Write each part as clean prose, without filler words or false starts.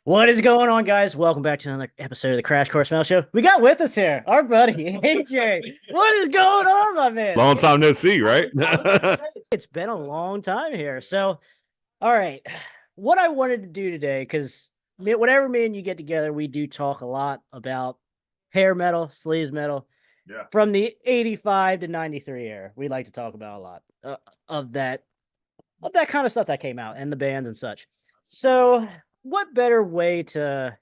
What is going on, guys? Welcome back to another episode of the Crash Course Metal Show. We got with us here our buddy AJ. What is going on, my man? Long time no see, right? It's been a long time here. So, all right, what I wanted to do today, because whenever me and you get together, we do talk a lot about hair metal, sleaze metal, from the 85 to 93 era. We like to talk about a lot of that kind of stuff that came out and the bands and such. So, what better way to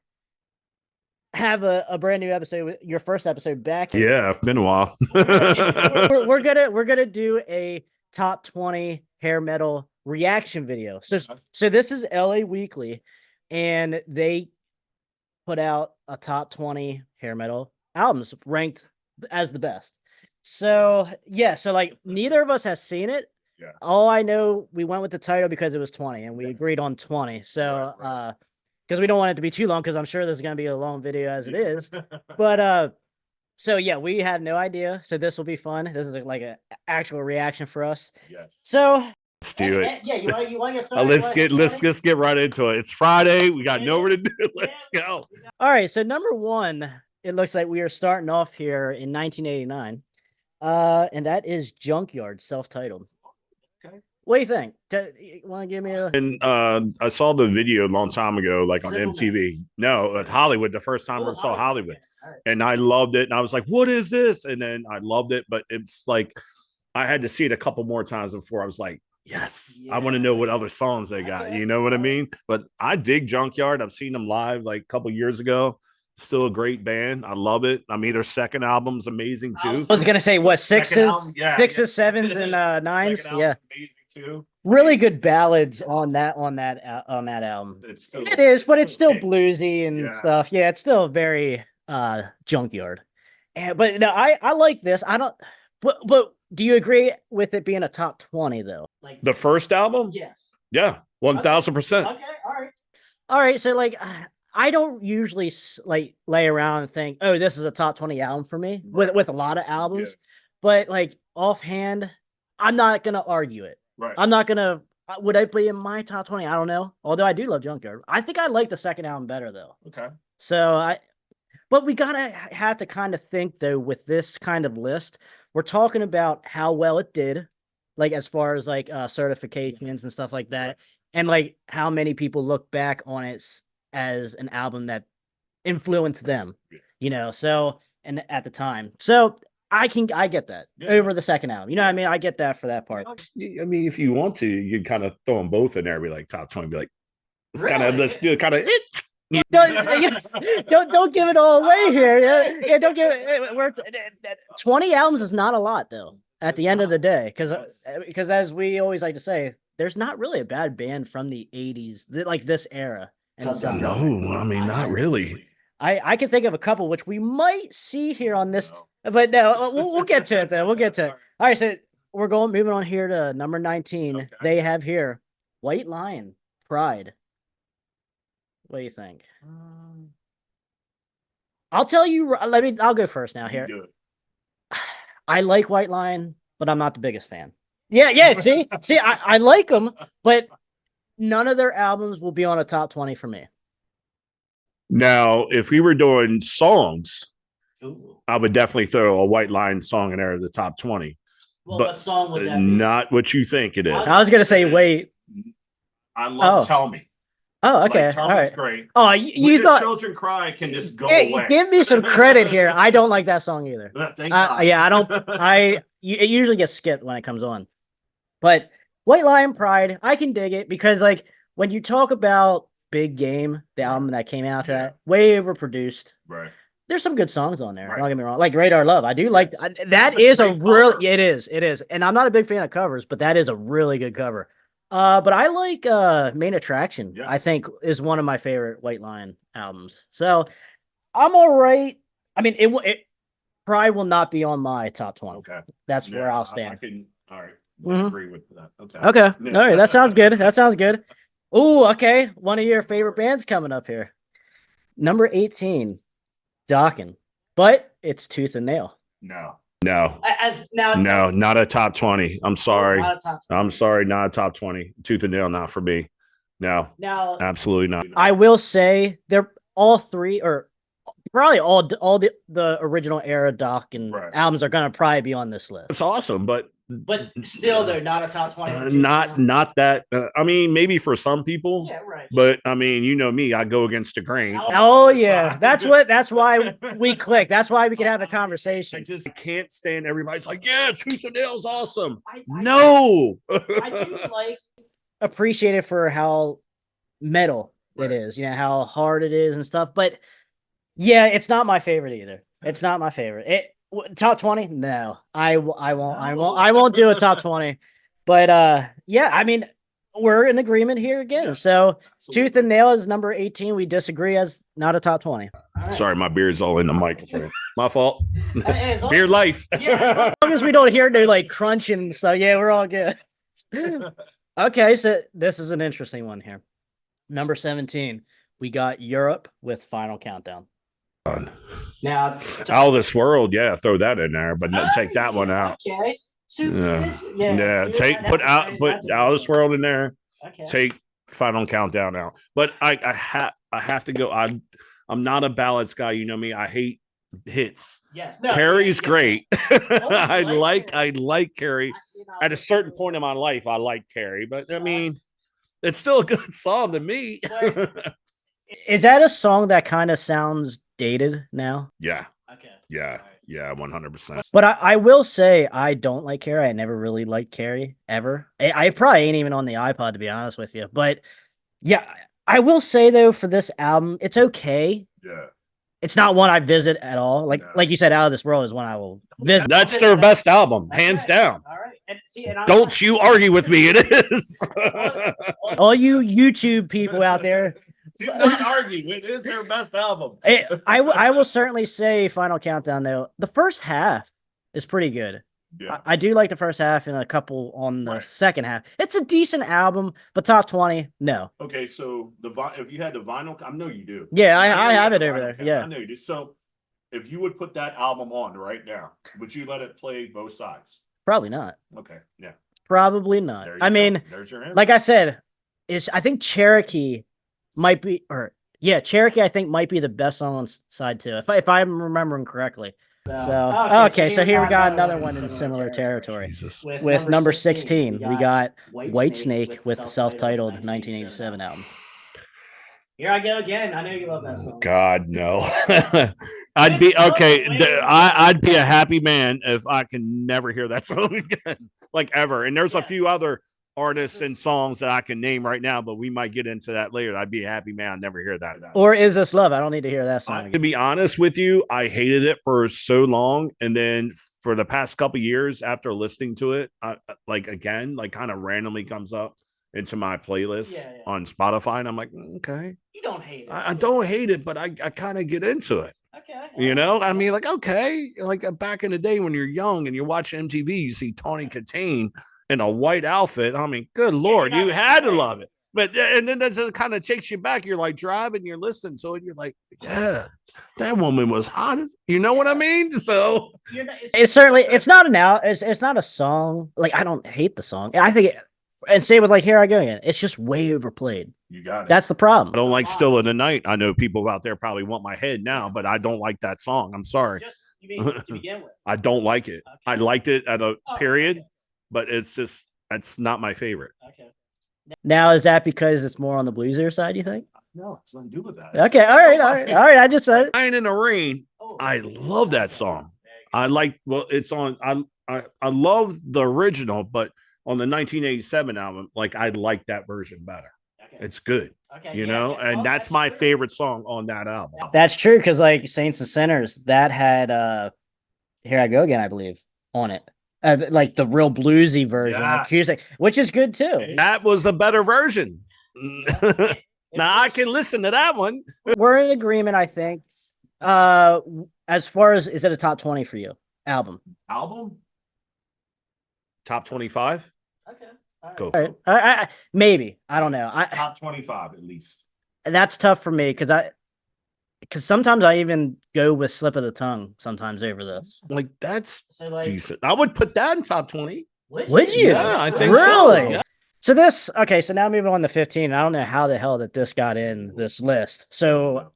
have a brand new episode, your first episode back? Yeah, it's been a while. we're gonna do a top 20 hair metal reaction video. So this is LA Weekly, and they put out a top 20 hair metal albums ranked as the best. So yeah, so like neither of us has seen it. Yeah. All I know, we went with the title because it was 20, and we agreed on 20. So right. Because we don't want it to be too long, because I'm sure this is going to be a long video as it is. But so yeah, we have no idea. So this will be fun. This is like an actual reaction for us. Yes. So let's do it. Yeah, you want to get started? Let's get right into it. It's Friday. We got nowhere to do. Let's go. All right. So number one, it looks like we are starting off here in 1989. And that is Junkyard, self-titled. Okay. What do you think? You want to give me a? And I saw the video a long time ago, like on MTV. No, at Hollywood. The first time I saw Hollywood, and I loved it. And I was like, "What is this?" And then I loved it, but it's like I had to see it a couple more times before I was like, "Yes, I want to know what other songs they got." You know what I mean? But I dig Junkyard. I've seen them live like a couple years ago. Still a great band. I love it. I mean, their second album's amazing too. I was gonna say what, sixes, sevens, and nines. Yeah. Too. Really good ballads on that album. It is, but it's still bluesy and stuff. Yeah, it's still very Junkyard. But no, I like this. I don't. But do you agree with it being a top 20 though? Like the first album? Yes. Yeah, 1000%. Okay, all right. So like, I don't usually like lay around and think, oh, this is a top 20 album for me with a lot of albums. But like offhand, I'm not gonna argue it. Right. I'm not gonna. Would I be in my top 20? I don't know. Although I do love Junkyard. I think I like the second album better though. Okay. So but we gotta have to kind of think though, with this kind of list, we're talking about how well it did, like as far as like certifications and stuff like that, and like how many people look back on it as an album that influenced them. You know, so and at the time, so. I get that over the second album. You know what I mean? I get that for that part. I mean, if you want to, you can kind of throw them both in there, be like top 20, be like, let's do it kind of it. Don't give it all away here. Yeah, don't give it. We're 20 albums is not a lot though. At the end of the day, because as we always like to say, there's not really a bad band from the 80s like this era. No, I mean not really. I can think of a couple which we might see here on this. But no, we'll get to it though. We'll get to it. All right, so we're moving on here to number 19. Okay. They have here White Lion, Pride. What do you think? I'll tell you. I'll go first now here. I like White Lion, but I'm not the biggest fan. Yeah. See, I like them, but none of their albums will be on a top 20 for me. Now, if we were doing songs, I would definitely throw a White Lion song in there at the top 20. Well, but what song would that be? Not what you think it is. I was going to say, wait. I love Tell Me. Oh, okay. Like, Tell Me's great. Oh, you thought Children Cry can just go away. Give me some credit here. I don't like that song either. Thank God. Yeah, I don't. It usually gets skipped when it comes on. But White Lion, Pride, I can dig it because like when you talk about Big Game, the album that came out, way overproduced. Right. There's some good songs on there. Right. Don't get me wrong. Like Radar Love. I do like that. Is a real. It is. And I'm not a big fan of covers, but that is a really good cover. But I like Main Attraction. Yes. I think is one of my favorite White Lion albums. So I'm all right. I mean, it Pride will not be on my top 20. Okay. That's where I'll stand. All right. I agree with that. Okay. All right. That sounds good. Oh, okay. One of your favorite bands coming up here. Number 18. Dokken, but it's Tooth and Nail. No, No, not a top 20. I'm sorry. Not a top 20. Tooth and Nail, not for me. No, Now, absolutely not. I will say they're all three, or probably all the original era Doc and albums are gonna probably be on this list. It's awesome, but still, they're not a top 20. not that. I mean, maybe for some people, Yeah, right. But I mean, you know me, I go against the grain. Oh yeah, that's why we click. That's why we can have a conversation. I just can't stand everybody's like, yeah, Tooth and Nail's awesome. No, I do like appreciate it for how metal it is, you know, how hard it is and stuff. But yeah, it's not my favorite either. It's not my favorite. Top 20? No, I won't do a top 20. But yeah, I mean, we're in agreement here again. Yes, so absolutely. Tooth and Nail is number 18. We disagree as not a top 20. Right. Sorry, my beard's all in the microphone. My fault. Beard life. Yeah, as long as we don't hear no like crunching and stuff, yeah, we're all good. Okay, so this is an interesting one here. Number 17, we got Europe with Final Countdown. Now, Out of This World, yeah, throw that in there, but take that one out. Okay. Put Out of This World in there. Okay. Take Final Countdown out. But I have to go. I'm not a ballads guy. You know me. I hate hits. Yes. Carrie's great. I like Carrie. At a certain point in my life, I like Carrie, but I mean, it's still a good song to me. Is that a song that kind of sounds dated now? Yeah. Okay. Yeah. Yeah, 100%. But I will say I don't like Carrie. I never really liked Carrie ever. I probably ain't even on the iPod, to be honest with you. But yeah, I will say though, for this album, it's okay. Yeah. It's not one I visit at all. Like you said, Out of This World is one I will visit. That's their best album, hands down. All right. And don't you argue with me. It is. All you YouTube people out there. Do not argue. It is their best album. I will certainly say Final Countdown, though. The first half is pretty good. Yeah. I do like the first half and a couple on the second half. It's a decent album, but top 20, no. Okay, so if you had the vinyl, I know you do. Yeah, I have it over there. Yeah. I know you do. So if you would put that album on right now, would you let it play both sides? Probably not. Okay, yeah. Probably not. I mean, like I said, I think Cherokee might be, Cherokee I think might be the best song on side 2, if I'm remembering correctly. Okay, so here we got another one in similar territory. With number 16, we got Whitesnake with the self-titled 1987 album. Here I go again. I know you love that song. God, no. I'd be okay. I'd be a happy man if I can never hear that song again, like ever. And there's a few other artists and songs that I can name right now, but we might get into that later. I'd be a happy man. I'd never hear that. Or Is This Love? I don't need to hear that song again. To be honest with you, I hated it for so long, and then for the past couple years after listening to it, again, kind of randomly comes up into my playlist on Spotify, and I'm like, okay. You don't hate it. I don't hate it, but I kind of get into it. Okay. You know, I mean, okay, back in the day when you're young and you watch MTV, you see Tawny Katane in a white outfit. I mean, good Lord, you had to love it. But and then that kind of takes you back. You're like driving, you're listening to it, you're like, yeah, that woman was hot. You know what I mean? So it's not a song. Like, I don't hate the song. I think and same with Here I Go Again. It's just way overplayed. You got it. That's the problem. I don't like Still in the Night. I know people out there probably want my head now, but I don't like that song. I'm sorry. You mean to begin with? I don't like it. Okay. I liked it at a period. Okay. But it's not my favorite. Okay. Now, is that because it's more on the bluesier side, you think? No, it's nothing to do with that. Okay, all right. I just said Flying in the Rain. I love that song. It's on. I love the original, but on the 1987 album, I like that version better. Okay. It's good. Okay, you know, and that's my favorite song on that album. That's true, because Saints and Sinners, that had Here I Go Again, I believe, on it. The real bluesy version, acoustic, which is good too. That was a better version. Now I can listen to that one. We're in agreement, I think. As far as, is it a top 20 for you? Album? Top 25? Okay. Go. All right. Maybe. I don't know. Top 25 at least. That's tough for me because sometimes I even go with Slip of the Tongue sometimes over this. That's decent. I would put that in top 20. Would you? Yeah, I think really? so. So this, okay, so now moving on to 15. I don't know how the hell that this got in this list. So,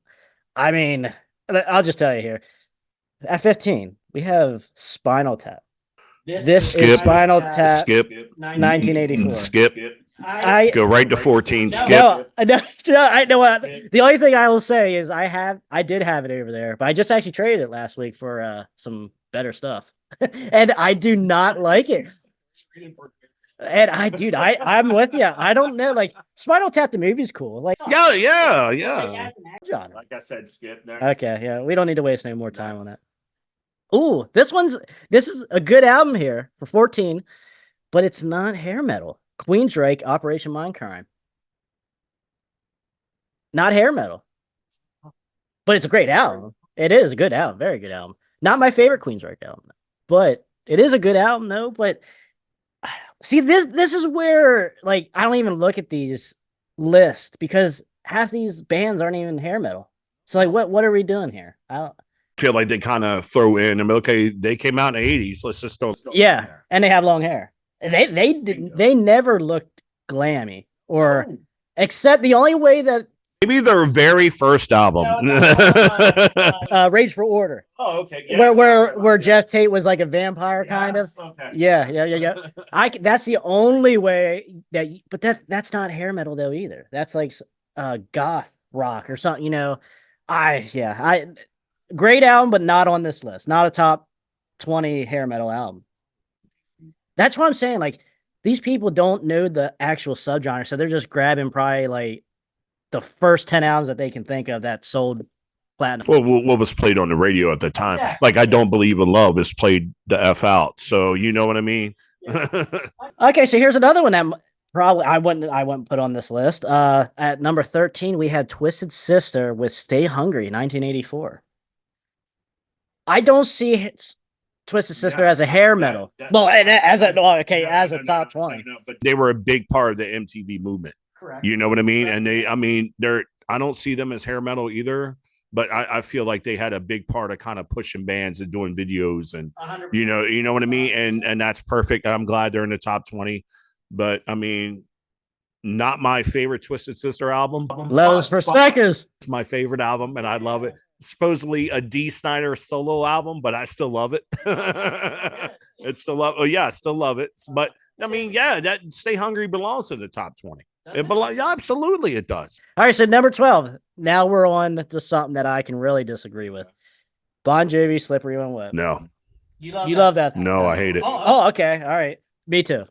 I mean, I'll just tell you here. At 15, we have Spinal Tap. This is Spinal Tap. Skip. 1984. Skip. I Go right to 14. Skip. No, I know what. The only thing I will say is I did have it over there, but I just actually traded it last week for some better stuff, and I do not like it. And I'm with you. I don't know, like Spinal Tap the movie's cool. Like Yeah. John. Like I said, skip next. Okay, yeah, we don't need to waste any more time on that. Ooh, this is a good album here for 14, but it's not hair metal. Queensryche, Operation Mindcrime. Not hair metal, but it's a great album. It is a good album, very good album. Not my favorite Queensryche album, but it is a good album though. But see, this is where like I don't even look at these lists because half these bands aren't even hair metal. So like, what are we doing here? I don't feel like they kind of throw in. I mean, okay, they came out in the 80s. Let's just don't. Yeah, and they have long hair. They never looked glammy or except the only way that maybe their very first album, Rage for Order. Oh, okay. Yes. Where Jeff Tate was like a vampire kind of. Okay. Yeah. That's the only way but that's not hair metal though either. That's like goth rock or something, you know. Great album, but not on this list. Not a top 20 hair metal album. That's what I'm saying. Like, these people don't know the actual subgenre, so they're just grabbing probably like the first 10 albums that they can think of that sold platinum. Well, what was played on the radio at the time? Exactly. Like, I Don't Believe in Love is played the F out. So you know what I mean? Yeah. Okay, so here's another one that probably I wouldn't put on this list. At number 13, we had Twisted Sister with Stay Hungry, 1984. I don't see Twisted Sister as a hair metal. As a top 20. But they were a big part of the MTV movement. Correct. You know what I mean? And I don't see them as hair metal either, but I feel like they had a big part of kind of pushing bands and doing videos and 100%. you know what I mean? And that's perfect. I'm glad they're in the top 20. But I mean, not my favorite Twisted Sister album. Loves for Stickers. It's my favorite album, and I love it. Supposedly a D. Snyder solo album, but I still love it. It's still love. Oh yeah, I still love it. But I mean, yeah, that Stay Hungry belongs to the top 20. Yeah, absolutely, it does. All right, so number 12. Now we're on to something that I can really disagree with. Bon Jovi, Slippery When Wet. No, you love that? No, I hate it. Oh, okay, all right. Me too.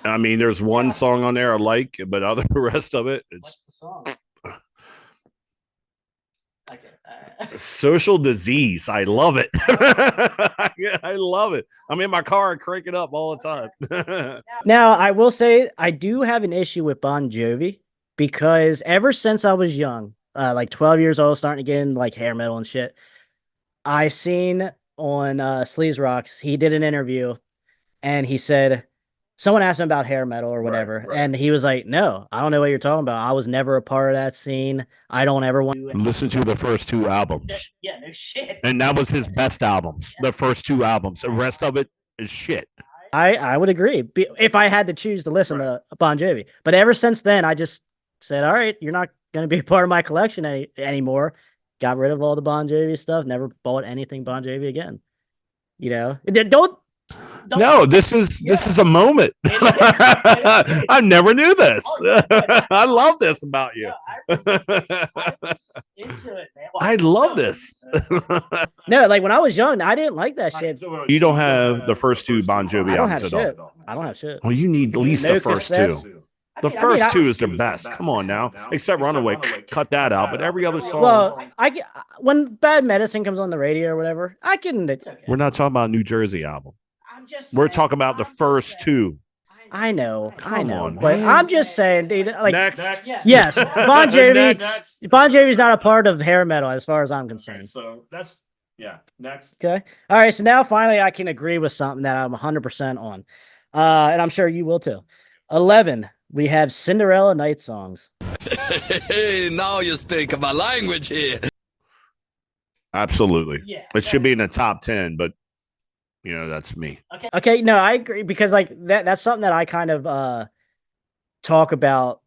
I mean, there's one song on there I like, but the rest of it, it's. What's the song? Social Disease. I love it. I love it. I'm in my car and crank it up all the time. Now, I will say I do have an issue with Bon Jovi because ever since I was young, like 12 years old, starting to get in like hair metal and shit, I seen on Sleaze Rocks, he did an interview and he said, someone asked him about hair metal or whatever, right. And he was like, no, I don't know what you're talking about. I was never a part of that scene. I don't ever want to listen to the first two albums. Yeah, no shit. And that was his best albums, the first two albums. The rest of it is shit. I would agree if I had to choose to listen to Bon Jovi. But ever since then, I just said, all right, you're not going to be a part of my collection anymore. Got rid of all the Bon Jovi stuff. Never bought anything Bon Jovi again. You know, don't no, this is a moment. I never knew this. I love this about you. I love this. No, like when I was young, I didn't like that shit. You don't have the first two Bon Jovi albums at all. I don't have shit. Well, you need at least the first two. The first two is the best. Come on now. Except Runaway. Cut that out. But every other song. Well, when Bad Medicine comes on the radio or whatever, I can. We're not talking about New Jersey album. We're talking about the first two. I know. On, but man. I'm just saying, dude. Like, next. Yes, Bon Jovi. Bon Jovi's not a part of hair metal, as far as I'm concerned. Okay, so that's next. Okay. All right. So now finally, I can agree with something that I'm 100% on, and I'm sure you will too. 11. We have Cinderella Night Songs. Hey, now you speak my language here. Absolutely. Yeah. It should be in the top 10, but you know, that's me. Okay. No, I agree because like that's something that I kind of talk about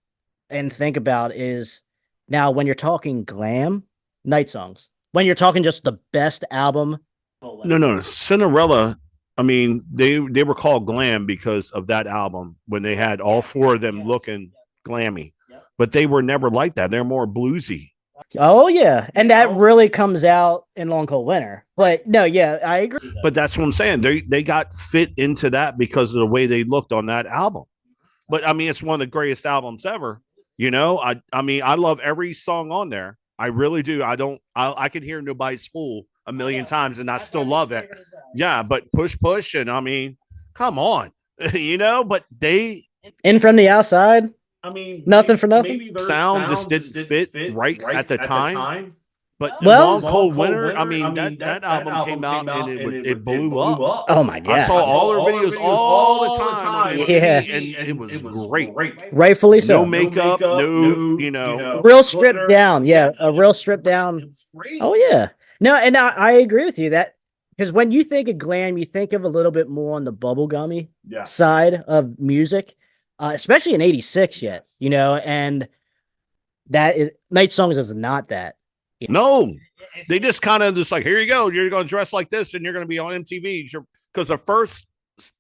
and think about is now when you're talking glam night songs, when you're talking just the best album. No. Cinderella. I mean, they were called glam because of that album when they had all four of them looking glammy, but they were never like that. They're more bluesy. Oh yeah, and that really comes out in Long Cold Winter. But no, yeah, I agree. But that's what I'm saying. They got fit into that because of the way they looked on that album. But I mean, it's one of the greatest albums ever. You know, I mean, I love every song on there. I really do. I can hear Nobody's Fool a million times and I still love it. Yeah, but push, and I mean, come on, you know. But they In From the Outside. I mean, nothing for nothing. Maybe sound just didn't fit right at the time. But Well, Long Cold Winter, I mean, that album came out and it blew up. Oh my god! I saw all their videos all the time on MTV, and it was great. Rightfully so. No makeup, no, you know, real stripped down. Yeah, a real stripped down. Oh yeah. No, and I agree with you that because when you think of glam, you think of a little bit more on the bubblegummy side of music, especially in '86 yet, you know, and that is Night Songs is not that. No, they just kind of just like, here you go. You're going to dress like this and you're going to be on MTV. Because the first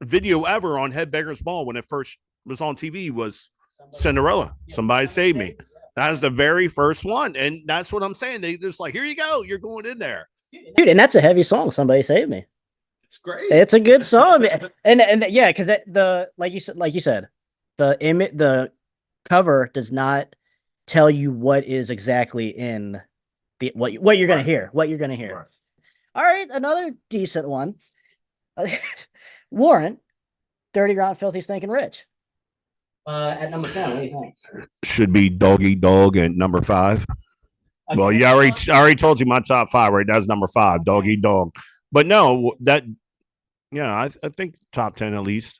video ever on Headbangers Ball when it first was on TV was Cinderella. Somebody Save Me. That was the very first one. And that's what I'm saying. They just like, here you go. You're going in there. Dude, and that's a heavy song. Somebody Save Me. It's great. It's a good song. and yeah, because like you said, the cover does not tell you what is exactly in what you're gonna hear. What you're gonna hear. Right. All right, another decent one. Warrant, Dirty Rotten Filthy Stinking Rich. At number 10, what do you think? Should be Doggy Dog at number 5. Okay. Well, I already told you my top 5, right? That's number 5, Doggy Dog. But no, I think top 10 at least.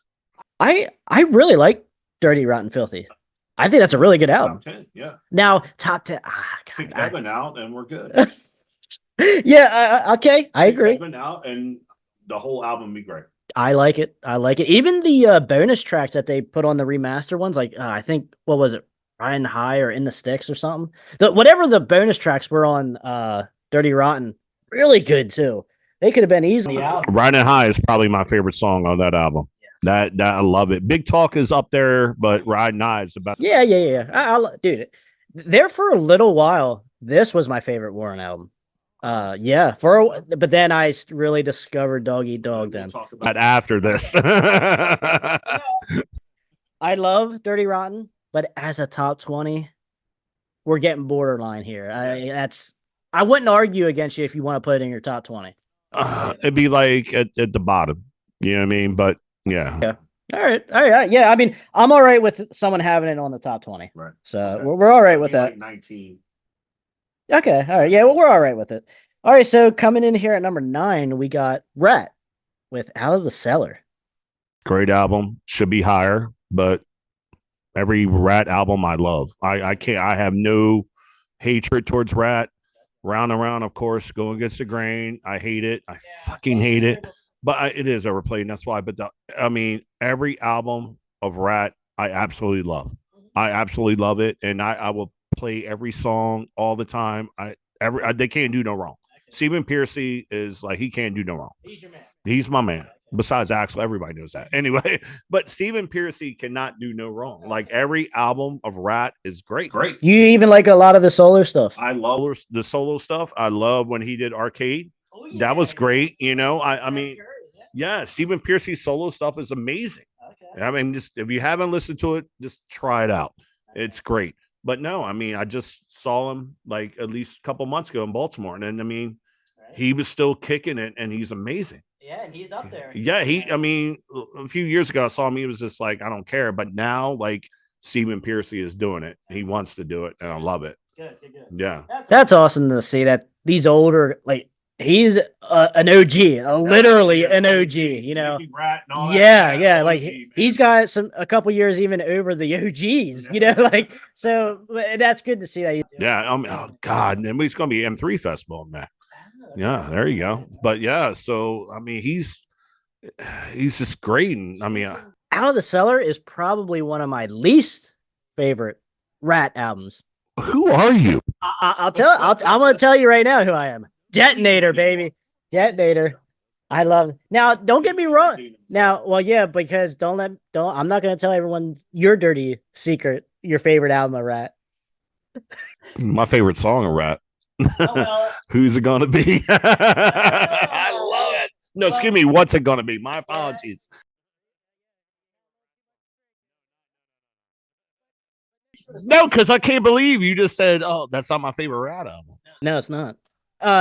I really like Dirty Rotten Filthy. I think that's a really good album. Top 10, yeah. Now, top 10. Kick Evan out and we're good. Yeah, okay. I agree. Evan out and the whole album be great. I like it. Even the bonus tracks that they put on the remaster ones, like I think, what was it? Riding High or In the Sticks or something. Whatever the bonus tracks were on Dirty Rotten, really good too. They could have been easily out. Riding High is probably my favorite song on that album. That I love it. Big Talk is up there, but Riding High is the best. Yeah. Dude, there for a little while, this was my favorite Warren album. But then I really discovered Doggy Dog. Then talk about after this. I love Dirty Rotten, but as a top 20, we're getting borderline here. I wouldn't argue against you if you want to put it in your top 20. It'd be like at the bottom. You know what I mean? But yeah. All right. Yeah. I mean, I'm all right with someone having it on the top 20. Right. So okay. we're all right with that. Like 19. Okay. All right. Yeah. Well, we're all right with it. All right. So coming in here at number 9, we got Rat with Out of the Cellar. Great album. Should be higher, but every Rat album I love. I can't. I have no hatred towards Rat. Round and Round, of course, Go Against the Grain. I hate it. I fucking hate it. But it is overplayed, and that's why. But every album of Rat, I absolutely love. I absolutely love it, and I will play every song all the time. They can't do no wrong. Stephen Piercy is like, he can't do no wrong. He's your man. He's my man. Besides Axl, everybody knows that. Anyway, but Stephen Piercy cannot do no wrong. Like every album of Rat is great. Great. You even like a lot of the solo stuff. I love the solo stuff. I love when he did Arcade. Oh, yeah. That was great. You know, I mean, yeah, Stephen Piercy's solo stuff is amazing. Okay. I mean, just if you haven't listened to it, just try it out. It's great. But no, I mean, I just saw him like at least a couple months ago in Baltimore, and I mean, he was still kicking it, and he's amazing. Yeah, and he's up there. Yeah, I mean, a few years ago, I saw him. He was just like, I don't care. But now, like, Stephen Piercy is doing it. He wants to do it, and I love it. Good. Yeah. That's awesome to see that these older, like, he's an OG, literally an OG, you know? Yeah. Like, he's got a couple years even over the OGs, you know? Like, so that's good to see that. Yeah. I mean, oh, God. And he's going to be M3 Festival in that. Yeah, there you go. But yeah, so I mean, he's just great. And I mean, Out of the Cellar is probably one of my least favorite Rat albums. Who are you? I'm going to tell you right now who I am. Detonator, baby. Detonator. I love. Now, don't get me wrong. Now, well, yeah, because I'm not going to tell everyone your dirty secret, your favorite album of Rat. My favorite song of Rat. Oh, well. Who's it gonna be? I love it. No, excuse me. What's it gonna be? My apologies. No, because I can't believe you just said, "Oh, that's not my favorite Rat album." No, it's not.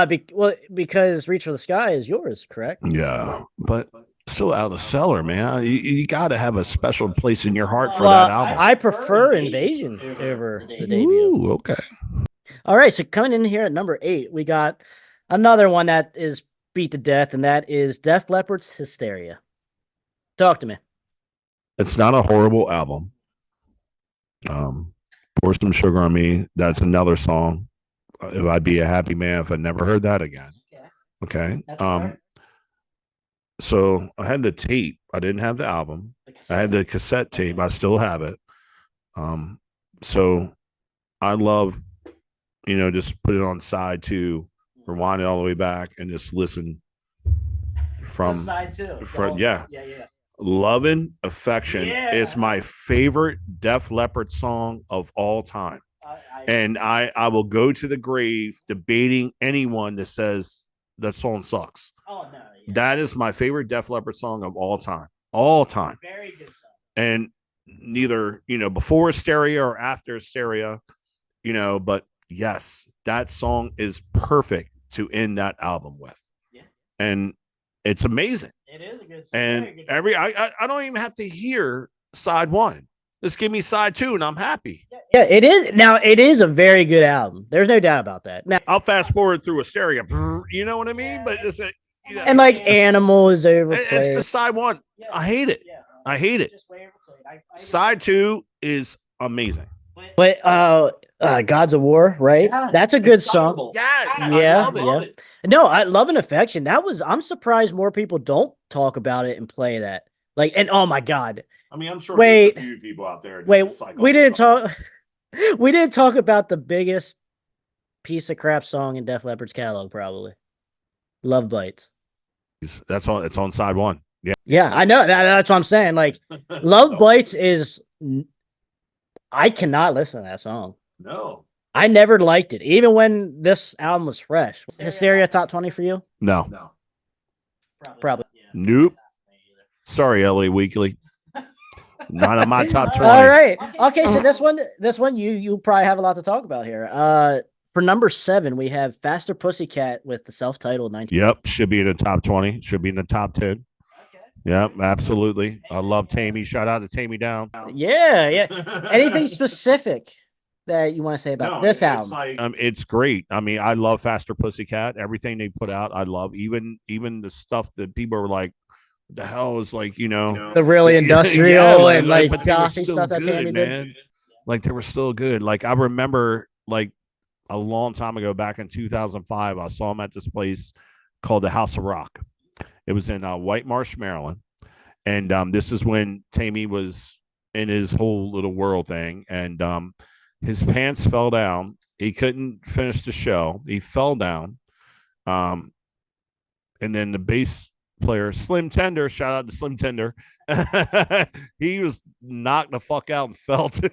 Because Reach for the Sky is yours, correct? Yeah, but still out of the cellar, man. You got to have a special place in your heart for that album. I prefer Invasion over the debut. Ooh, okay. All right, so coming in here at number 8, we got another one that is beat to death, and that is Def Leppard's Hysteria. Talk to me. It's not a horrible album. Pour Some Sugar on Me. That's another song. If I'd be a happy man if I never heard that again. Okay. So I had the tape. I didn't have the album. I had the cassette tape. I still have it. So I love, just put it on side 2, rewind it all the way back, and just listen from side 2. Yeah. Lovin' Affection is my favorite Def Leppard song of all time. And I will go to the grave debating anyone that says that song sucks. Oh, no. Yeah. That is my favorite Def Leppard song of all time. All time. Very good song. And neither, before Hysteria or after Hysteria, but yes, that song is perfect to end that album with. Yeah. And it's amazing. It is a good song. And I don't even have to hear side 1. Just give me side 2 and I'm happy. Yeah, it is. Now, it is a very good album. There's no doubt about that. Now, I'll fast forward through Hysteria. You know what I mean? But it's and like Animal is overplayed. It's just side 1. I hate it. I hate it. Side 2 is amazing. But Gods of War, right? Yeah, that's a good song. Yes. Yeah. I love it. No, I Love and Affection. I'm surprised more people don't talk about it and play that. Like, and oh my God. I mean, I'm sure there's a few people out there. We didn't talk about the biggest piece of crap song in Def Leppard's catalog, probably. Love Bites. That's all. It's on side 1. Yeah. Yeah, I know. That's what I'm saying. Like, Love Bites is. I cannot listen to that song. No. I never liked it, even when this album was fresh. Hysteria top 20 for you? No. Probably. Nope. Sorry, LA Weekly. Not on my top 20. All right. Okay, so this one you probably have a lot to talk about here. For number 7, we have Faster Pussycat with the self-titled 19. Yep, should be in the top 20. Should be in the top 10. Okay. Yep, absolutely. I love Tammy. Shout out to Tammy Down. Yeah. Anything specific that you want to say about this album? It's great. I mean, I love Faster Pussycat. Everything they put out, I love. Even the stuff that people were like, what the hell is like, the really industrial and like gothy stuff that Tammy did. Like they were still good. Like I remember like a long time ago, back in 2005, I saw him at this place called the House of Rock. It was in White Marsh, Maryland. And this is when Tammy was in his whole little world thing. And his pants fell down. He couldn't finish the show. He fell down. And then the bass player, Slim Tender, shout out to Slim Tender. He was knocked the fuck out and fell too.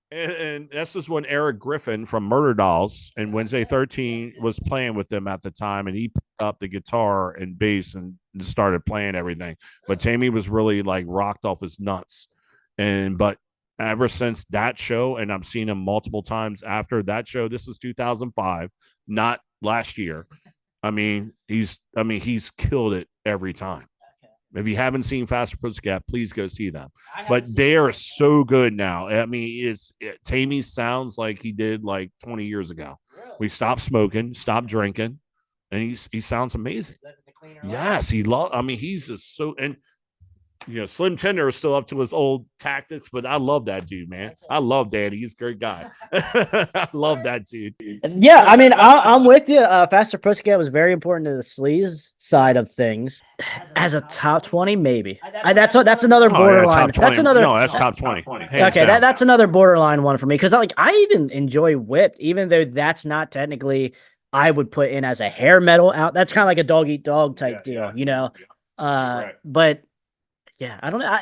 And this was when Eric Griffin from Murder Dolls and Wednesday 13 was playing with them at the time, and he picked up the guitar and bass and started playing everything. But Tammy was really like rocked off his nuts. But ever since that show, and I've seen him multiple times after that show, this is 2005, not last year. I mean, he's killed it every time. If you haven't seen Faster Pussycat, please go see them. But they are so good now. I mean, Tammy sounds like he did like 20 years ago. Really? We stopped smoking, stopped drinking, and he sounds amazing. Yes, he's just so. And Slim Tender is still up to his old tactics, but I love that dude, man. I love Danny. He's a great guy. I love that dude. Yeah, I mean, I'm with you. Faster Pussycat was very important to the sleaze side of things. As a top 20, maybe. That's another borderline. Top 20. That's another. No, that's top 20. Okay, that's another borderline one for me because I even enjoy Whipped, even though that's not technically I would put in as a hair metal out. That's kind of like a dog eat dog type deal, you know. But yeah, I don't know.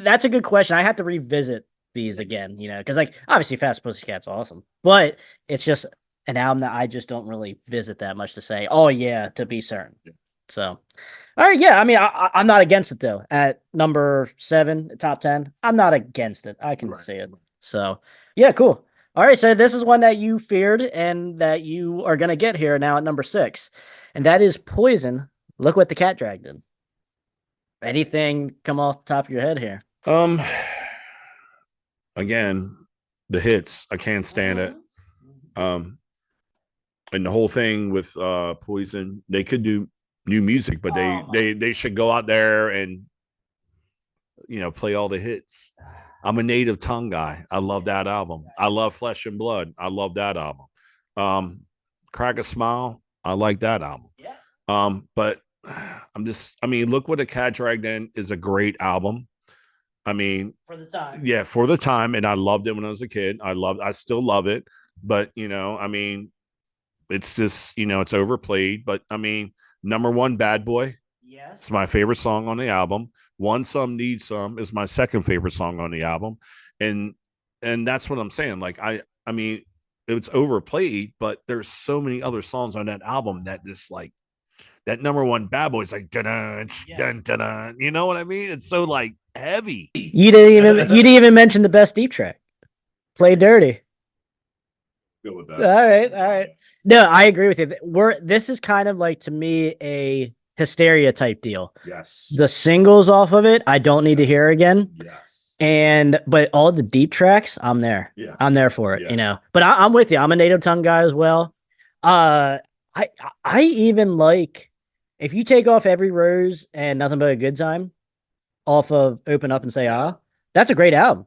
That's a good question. I have to revisit these again, you know, because obviously Fast Pussycat's awesome, but it's just an album that I just don't really visit that much to say, oh yeah, to be certain. So, all right, yeah. I mean, I'm not against it though. At number 7, top 10, I'm not against it. I can see it. So, yeah, cool. All right, so this is one that you feared and that you are gonna get here now at number 6, and that is Poison. Look what the cat dragged in. Anything come off the top of your head here? Again, the hits. I can't stand it. And the whole thing with Poison, they could do new music, but they should go out there and play all the hits. I'm a Native Tongue guy. I love that album. I love Flesh and Blood. I love that album. Crack a Smile. I like that album. But Look What a Cat Dragged In is a great album. I mean, for the time. Yeah, for the time. And I loved it when I was a kid. I still love it. But, it's just, it's overplayed. But number 1, Bad Boy. Yes. It's my favorite song on the album. Want Some, Need Some is my second favorite song on the album. And that's what I'm saying. It's overplayed, but there's so many other songs on that album that just that number 1 Bad Boy is dun dun dun. You know what I mean? It's so heavy. You didn't even mention the best deep track. Play Dirty. Go with that. All right. No, I agree with you. This is kind of to me a Hysteria type deal. Yes. The singles off of it, I don't need to hear again. Yes. But all the deep tracks, I'm there. Yeah. I'm there for it, But I'm with you. I'm a Native Tongue guy as well. I even if you take off Every Rose and Nothing But a Good Time off of Open Up and Say Ah, that's a great album.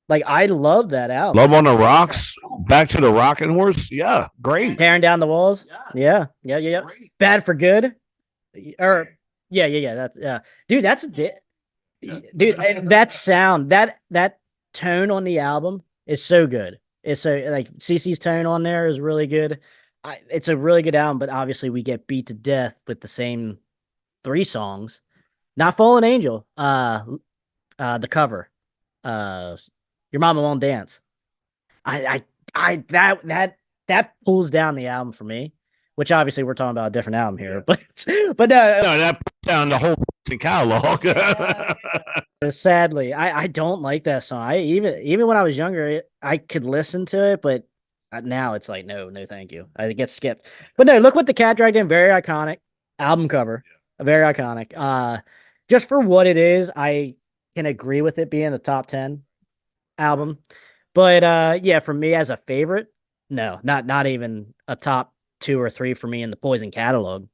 I love that album. Love on the Rocks, Back to the Rocking Horse. Yeah, great. Tearing Down the Walls. Yeah. Great. Bad for Good. Dude, that's dude. That sound, that tone on the album is so good. It's so CeCe's tone on there is really good. It's a really good album, but obviously we get beat to death with the same 3 songs. Not Fallen Angel, the cover, Your Mama Won't Dance. That pulls down the album for me, which obviously we're talking about a different album here, but no, that pulls down the whole catalog. Sadly, I don't like that song. Even when I was younger, I could listen to it, but now it's no, thank you. I get skipped. But no, Look What the Cat Dragged In, very iconic album cover, very iconic. Just for what it is, I can agree with it being a top 10 album. But yeah, for me as a favorite, no, not even a top 2 or 3 for me in the Poison catalog.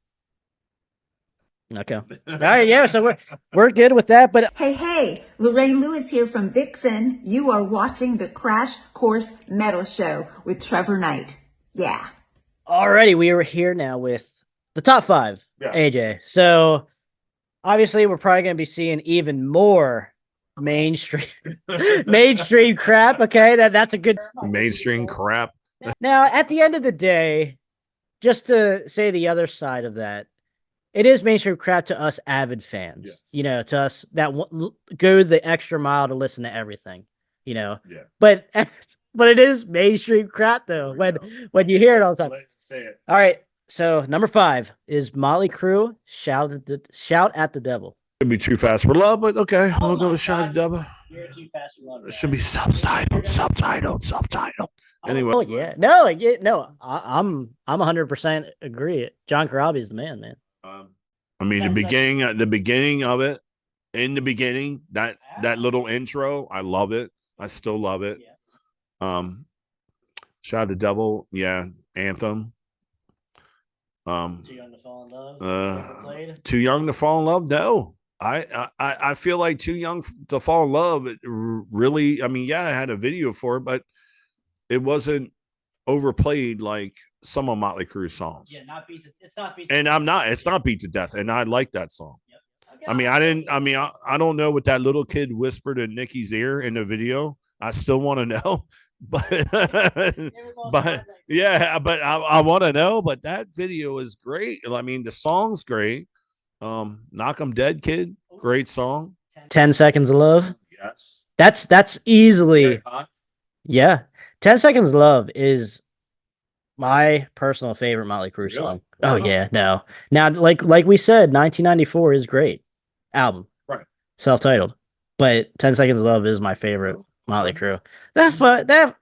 Okay. All right, yeah, so we're good with that. But Hey, Lorraine Lewis here from Vixen. You are watching the Crash Course Metal Show with Trevor Knight. Yeah. Alrighty, we are here now with the top 5, AJ. So obviously we're probably going to be seeing even more mainstream crap. Okay, that's a good mainstream crap. Now, at the end of the day, just to say the other side of that, it is mainstream crap to us avid fans, to us that go the extra mile to listen to everything, But it is mainstream crap though when you hear it all the time. Say it. All right, so number 5 is Motley Crue, Shout at the Devil. Could be Too Fast for Love, but okay, we'll go with Shout at the Devil. You're Too Fast for Love. It should be subtitled. Anyway. Oh yeah, no, I'm 100% agree. John Corabi is the man. The beginning of it, in the beginning, that little intro, I love it. I still love it. Shout at the Devil, anthem. Too Young to Fall in Love. Too Young to Fall in Love. No, I feel like Too Young to Fall in Love. It really, I mean, yeah, I had a video for it, but it wasn't overplayed like some of Motley Crue's songs. Yeah, not beat. It's not beat. And it's not beat to death, and I like that song. Yep. I mean, I don't know what that little kid whispered in Nikki's ear in the video. I still want to know, but yeah, but I want to know. But that video is great. I mean, the song's great. Knock 'em Dead, Kid, great song. 10 Seconds of Love. Yes, That's easily, yeah. 10 Seconds of Love is my personal favorite Motley Crue song. Oh yeah, no. Now, like we said, 1994 is great album, right? Self-titled, but 10 Seconds of Love is my favorite Motley Crue. That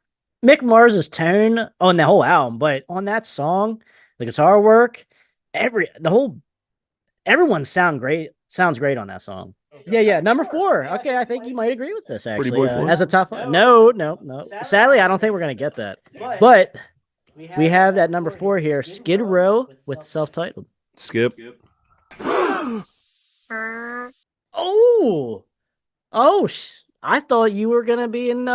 Mick Mars's tone on the whole album, but on that song, the guitar work, everyone sounds great on that song. Yeah. Number 4. Okay, I think you might agree with this actually. Boy 4? As a top 5. No. Sadly, I don't think we're gonna get that. But we have that number 4 here, Skid Row with Self-Titled. Skip. Oh, I thought you were gonna be in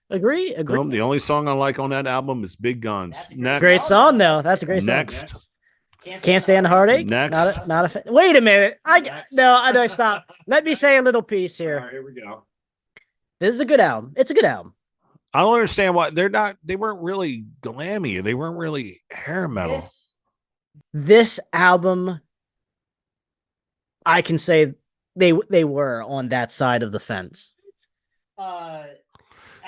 agree. The only song I like on that album is Big Guns. Next. Great song though. That's a great song. Next. Can't Stand the Heartache. Next. Not a wait a minute. I stop. Let me say a little piece here. All right, here we go. This is a good album. It's a good album. I don't understand why they weren't really glammy. They weren't really hair metal. This album, I can say they were on that side of the fence.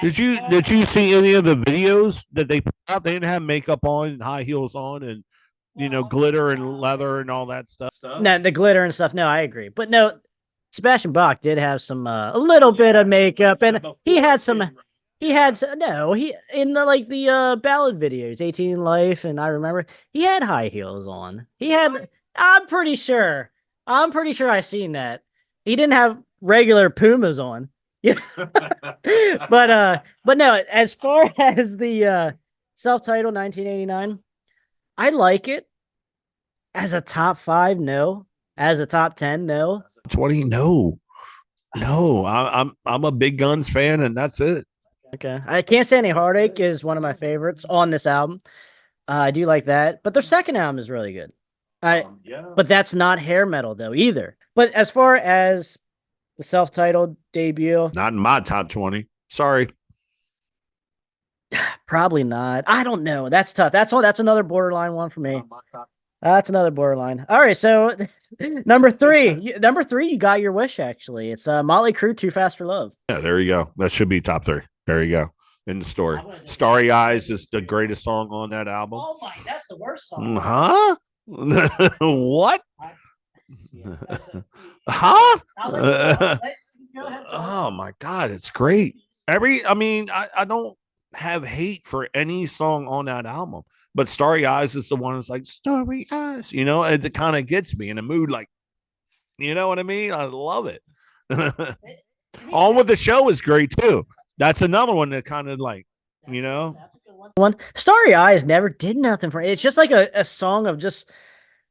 Did you see any of the videos that they put out? They didn't have makeup on and high heels on and glitter and leather and all that stuff. No, the glitter and stuff. No, I agree. But no, Sebastian Bach did have some a little bit of makeup, and he had some in the ballad videos, 18 Life, and I remember he had high heels on. I'm pretty sure I seen that. He didn't have regular Pumas on. Yeah. but no, as far as the self-titled 1989, I like it. As a top 5, no. As a top 10, no. 20, no. I'm a Big Guns fan, and that's it. Okay. I Can't Stand Any Heartache is one of my favorites on this album. I do like that, but their second album is really good. But that's not hair metal though either. But as far as the self-titled debut, not in my top 20. Sorry. Probably not. I don't know. That's tough. That's another borderline one for me. That's another borderline. All right, so number 3, you got your wish. Actually, it's Motley Crue, Too Fast for Love. Yeah, there you go. That should be top 3. There you go. In the story, Starry Eyes is the greatest song on that album. Oh my, that's the worst song. Huh? What? Huh? Oh my God, it's great. I don't have hate for any song on that album, but Starry Eyes is the one that's like Starry Eyes, it kind of gets me in the mood, like, you know what I mean? I love it. On With the Show is great too. That's another one that kind of like, That's a good one. Starry Eyes never did nothing for it. It's just like a song of just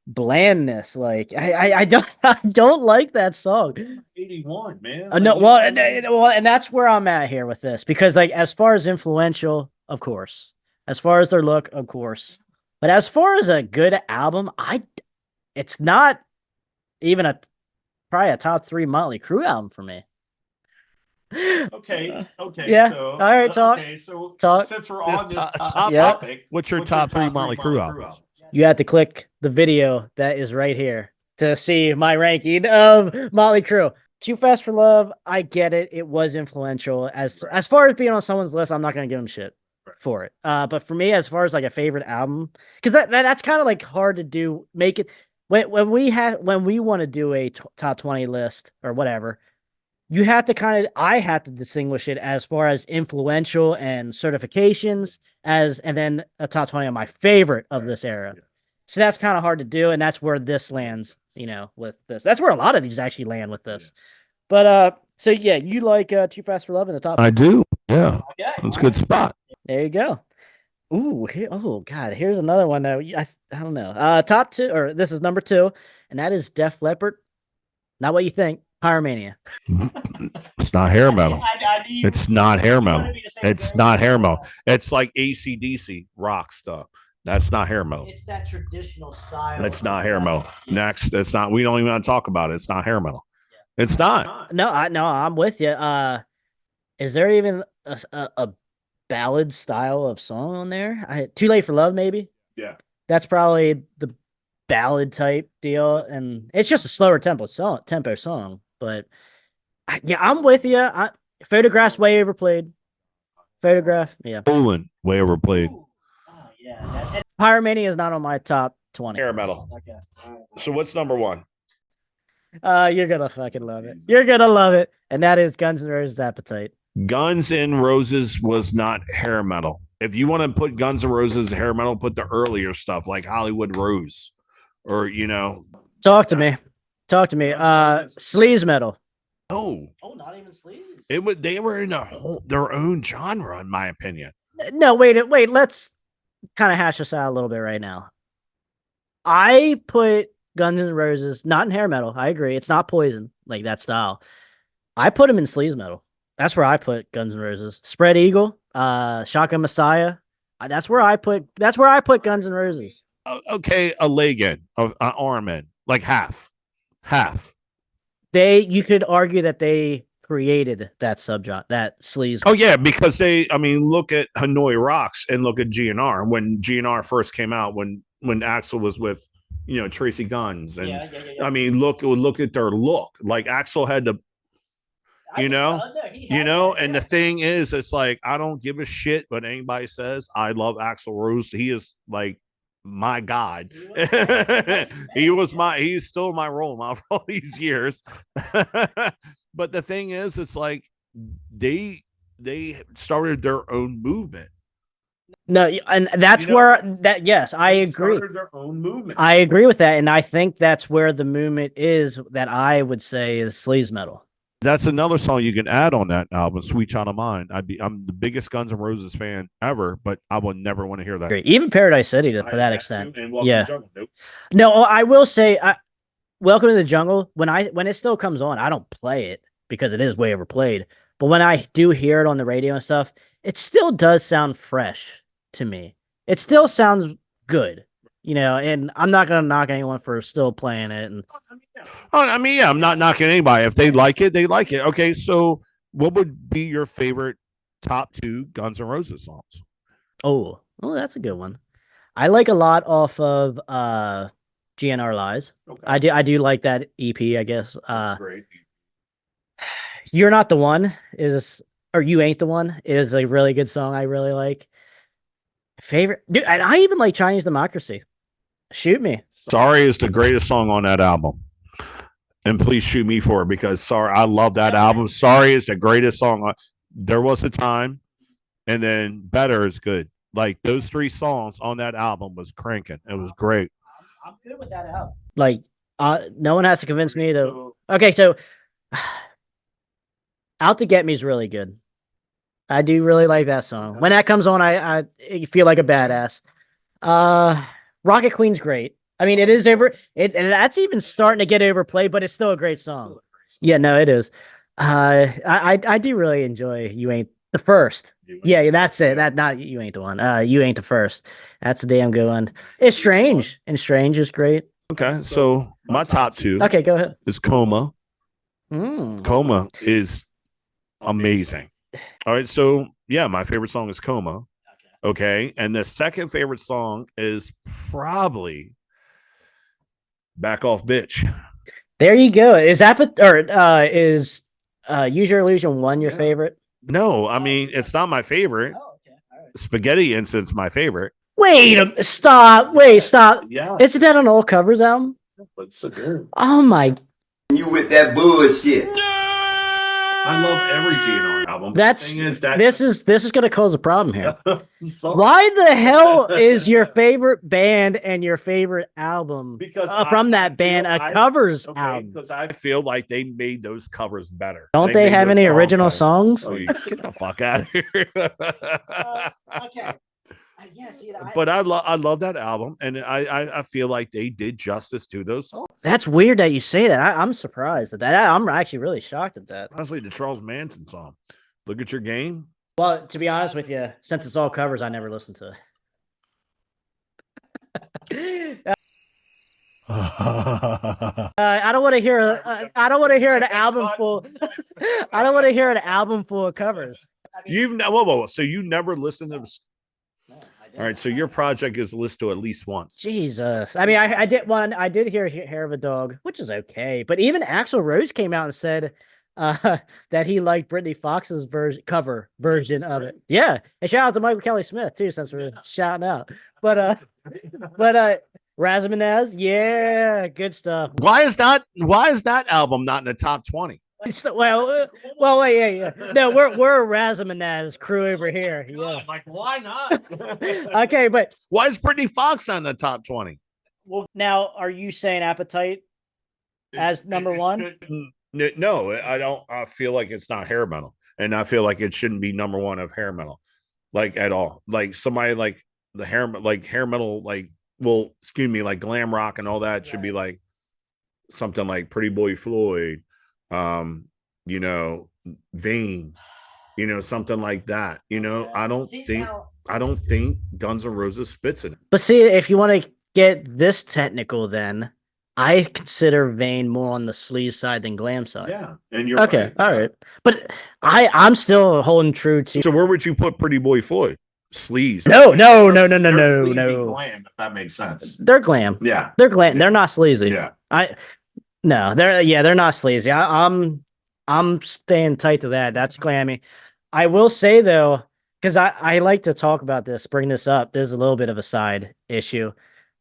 blandness. Like I don't like that song. 81, man. And that's where I'm at here with this, because like as far as influential, of course, as far as their look, of course, but as far as a good album, it's not even probably a top 3 Motley Crue album for me. Okay. Yeah. So, all right. Talk. Okay. So talk. Since we're on this topic, what's your top 3 Motley Crue albums? You have to click the video that is right here to see my ranking of Motley Crue. Too Fast for Love. I get it. It was influential. As far as being on someone's list, I'm not going to give them shit for it. But for me, as far as like a favorite album, because that's kind of like hard to do. Make it when we want to do a top 20 list or whatever. You have to I have to distinguish it as far as influential and certifications and then a top 20 of my favorite of this era. So that's kind of hard to do. And that's where this lands, with this. That's where a lot of these actually land with this. But, so yeah, you like Too Fast for Love in the top? I do. Yeah. Okay. That's a good spot. There you go. Ooh, oh God, here's another one though. I don't know. Top 2, or this is number 2, and that is Def Leppard, Not what you think. Pyromania. It's not hair metal. It's not hair metal. It's not hair metal. It's like AC/DC rock stuff. That's not hair metal. It's that traditional style. It's not hair metal. Next, it's not. We don't even want to talk about it. It's not hair metal. It's not. No, I'm with you. Is there even a ballad style of song on there? Too Late for Love, maybe. Yeah. That's probably the ballad type deal, and it's just a slower tempo song. But yeah, I'm with you. Photograph's way overplayed. Photograph, yeah. Poland, way overplayed. Oh yeah. Pyromania is not on my top 20. Hair metal. Okay. So what's number one? You're gonna fucking love it. You're gonna love it, and that is Guns N' Roses' Appetite. Guns N' Roses was not hair metal. If you want to put Guns N' Roses hair metal, put the earlier stuff like Hollywood Rose, or Talk to me. Sleaze metal. Oh, not even sleaze. They were in their own genre, in my opinion. No, wait. Let's kind of hash this out a little bit right now. I put Guns N' Roses not in hair metal. I agree. It's not Poison, like that style. I put them in sleaze metal. That's where I put Guns N' Roses. Spread Eagle, Shotgun Messiah. That's where I put Guns N' Roses. Okay, a leg in, an arm in, like half. You could argue that they created that subgenre, that sleaze. Oh yeah, because look at Hanoi Rocks and look at GNR. When GNR first came out, when Axl was with, Tracy Guns, and yeah. Look at their look. Like Axl had to, and the thing is, it's like, I don't give a shit what anybody says. I love Axl Rose. He is like my God. He's still my role model for all these years. But the thing is, it's like they started their own movement. No, and that's yes, I agree. Their own movement. I agree with that, and I think that's where the movement is that I would say is sleaze metal. That's another song you can add on that album, Sweet Child of Mine. I'm the biggest Guns N' Roses fan ever, but I will never want to hear that. Great. Even Paradise City to that extent. Yeah. Nope. No, I will say, Welcome to the Jungle, when it still comes on, I don't play it because it is way overplayed. But when I do hear it on the radio and stuff, it still does sound fresh to me. It still sounds good, and I'm not going to knock anyone for still playing it. And I'm not knocking anybody. If they like it, they like it. Okay, so what would be your favorite top 2 Guns N' Roses songs? Oh, that's a good one. I like a lot off of GNR Lies. Okay. I do like that EP, I guess. Great. You're Not the One or You Ain't the One is a really good song. I really like. Favorite, dude, and I even like Chinese Democracy. Shoot Me. Sorry is the greatest song on that album. And please shoot me for it, because Sorry, I love that album. Sorry is the greatest song. There Was a Time, and then Better is good. Like those 3 songs on that album was cranking. It was great. I'm good with that album. Like, no one has to convince me to. Okay, so Out to Get Me is really good. I do really like that song. When that comes on, I feel like a badass. Rocket Queen's great. I mean, it is and that's even starting to get overplayed, but it's still a great song. Yeah, no, it is. I do really enjoy You Ain't the First. Yeah, that's it. That not You Ain't the One. You Ain't the First. That's a damn good one. It's Strange, and Strange is great. Okay, so my top 2. Okay, go ahead. Is Coma. Mm. Coma is amazing. All right, so yeah, my favorite song is Coma. Okay, and the second favorite song is probably Back Off Bitch. There you go. Is is Use Your Illusion 1 your favorite? No, I mean, it's not my favorite. Oh, okay. All right. Spaghetti Incident's my favorite. Stop. Yeah. Isn't that on all covers album? That's so good. Oh my. You with that bullshit. I love every GNR album. This is gonna cause a problem here. Why the hell is your favorite band and your favorite album from that band a covers album? Because I feel like they made those covers better. Don't they have any original songs? Oh, you get the fuck out of here. Okay. Yeah, but I love that album, and I feel like they did justice to those songs. That's weird that you say that. I'm surprised at that. I'm actually really shocked at that. Honestly, the Charles Manson song. Look at your game. Well, to be honest with you, since it's all covers, I never listened to it. I don't want to hear. I don't want to hear an album full. I don't want to hear an album full of covers. Whoa. So you never listened to this? All right, so your project is list to at least one. Jesus, I mean, I did one. I did hear "Hair of a Dog," which is okay, but even Axl Rose came out and said that he liked Britney Fox's cover version of it. Yeah, and shout out to Michael Kelly Smith too, since we're shouting out. But Razamanaz, yeah, good stuff. Why is that album not in the top 20? Well, wait, yeah. No, we're a Razamanaz crew over here. Yeah. Like, why not? Okay, but why is Britney Fox on the top 20? Well, now are you saying Appetite as number one? No, I don't. I feel like it's not hair metal, and I feel like it shouldn't be number one of hair metal, like at all. Like somebody like the hair metal, like excuse me, like glam rock and all that should be like something like Pretty Boy Floyd, you know, Vane, you know, something like that. You know, I don't think Guns N' Roses spits in it. But see, if you want to get this technical, then I consider Vane more on the sleaze side than glam side. Yeah, and you're okay. Right. All right, but I'm still holding true to. So where would you put Pretty Boy Floyd? Sleaze? No. Glam, if that makes sense. They're glam. Yeah, they're glam. They're not sleazy. Yeah, they're not sleazy. I'm staying tight to that. That's glammy. I will say though, because I like to talk about this, bring this up. There's a little bit of a side issue.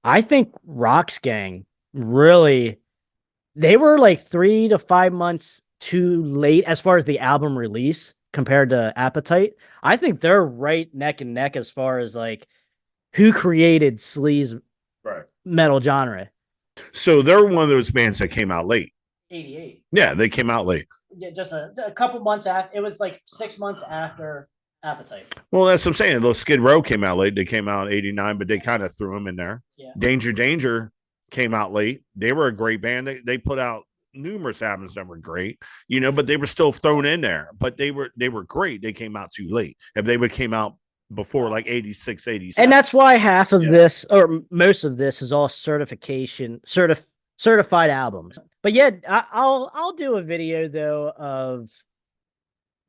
I think Rock's Gang really, they were like 3 to 5 months too late as far as the album release compared to Appetite. I think they're right neck and neck as far as like who created sleaze metal genre. So they're one of those bands that came out late. 88. Yeah, they came out late. Yeah, just a couple months after. It was like 6 months after Appetite. Well, that's what I'm saying. Those Skid Row came out late. They came out in 89, but they kind of threw them in there. Yeah. Danger came out late. They were a great band. They put out numerous albums that were great, you know, but they were still thrown in there. But they were great. They came out too late. If they would came out before like 86, 87. And that's why half of this, or most of this, is all certified albums. But yeah, I'll do a video though of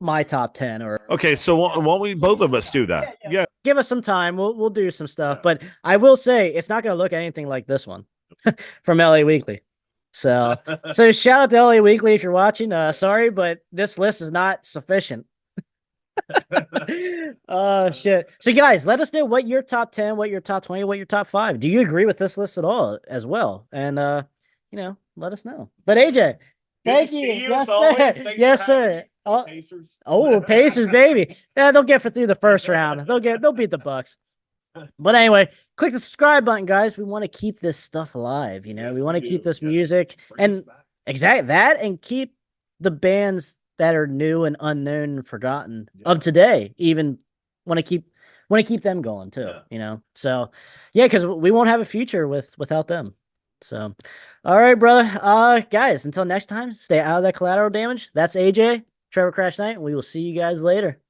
my top 10. Or okay, so why don't we both of us do that? Yeah. Give us some time. We'll do some stuff. But I will say it's not going to look anything like this one from LA Weekly. So shout out to LA Weekly if you're watching. Sorry, but this list is not sufficient. Oh shit. So guys, let us know what your top 10, what your top 20, what your top 5. Do you agree with this list at all as well? And let us know. But AJ, thank you. Yes, sir. Pacers, baby. Yeah, they'll get through the first round. They'll beat the Bucks. But anyway, click the subscribe button, guys. We want to keep this stuff alive. You know, we want to keep this music and and keep the bands that are new and unknown and forgotten of today. Even want to keep them going too. Yeah. You know, so yeah, because we won't have a future without them. So, all right, brother. Guys, until next time, stay out of that collateral damage. That's AJ, Trevor Crash Knight, and we will see you guys later.